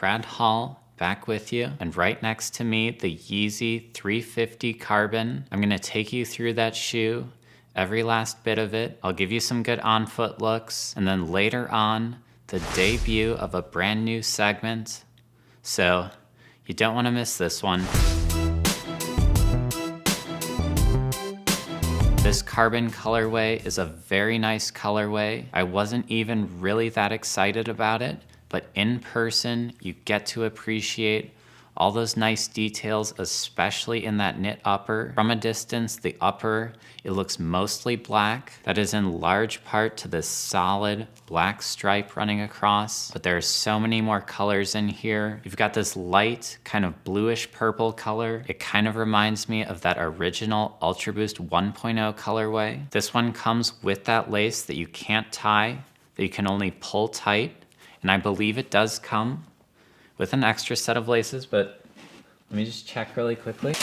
Brad Hall, back with you. And right next to me, the Yeezy 350 Carbon. I'm gonna take you through that shoe, every last bit of it. I'll give you some good on-foot looks, and then later on, the debut of a brand new segment. So you don't wanna miss this one. This carbon colorway is a very nice colorway. I wasn't even really that excited about it, but in person, you get to appreciate all those nice details, especially in that knit upper. From a distance, the upper, it looks mostly black. That is in large part to this solid black stripe running across, but there are so many more colors in here. You've got this light, kind of bluish purple color. It kind of reminds me of that original Ultra Boost 1.0 colorway. This one comes with that lace that you can't tie, that you can only pull tight, and I believe it does come with an extra set of laces, but let me just check really quickly.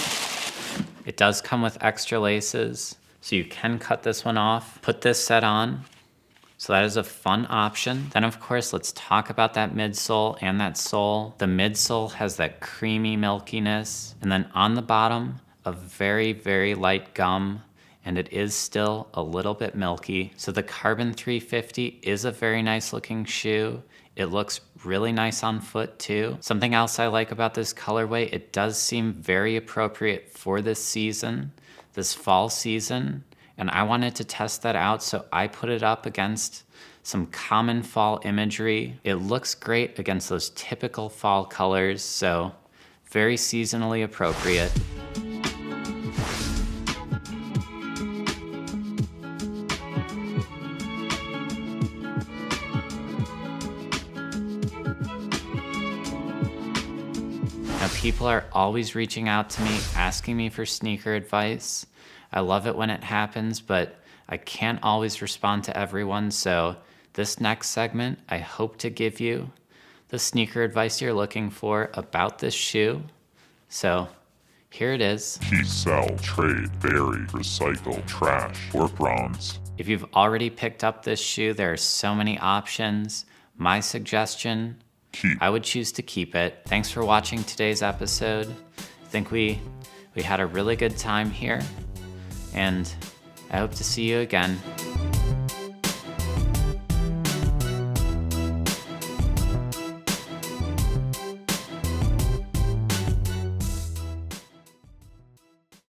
It does come with extra laces, so you can cut this one off, put this set on. So that is a fun option. Then of course, let's talk about that midsole and that sole. The midsole has that creamy milkiness, and then on the bottom, a very, very light gum, and it is still a little bit milky. So the Carbon 350 is a very nice looking shoe. It looks really nice on foot too. Something else I like about this colorway, it does seem very appropriate for this season, this fall season, and I wanted to test that out, so I put it up against some common fall imagery. It looks great against those typical fall colors, so very seasonally appropriate. Now, people are always reaching out to me, asking me for sneaker advice. I love it when it happens, but I can't always respond to everyone, so this next segment, I hope to give you the sneaker advice you're looking for about this shoe. So here it is. Keep, sell, trade, bury, recycle, trash, or bronze. If you've already picked up this shoe, there are so many options. My suggestion, keep. I would choose to keep it. Thanks for watching today's episode. I think we had a really good time here, and I hope to see you again.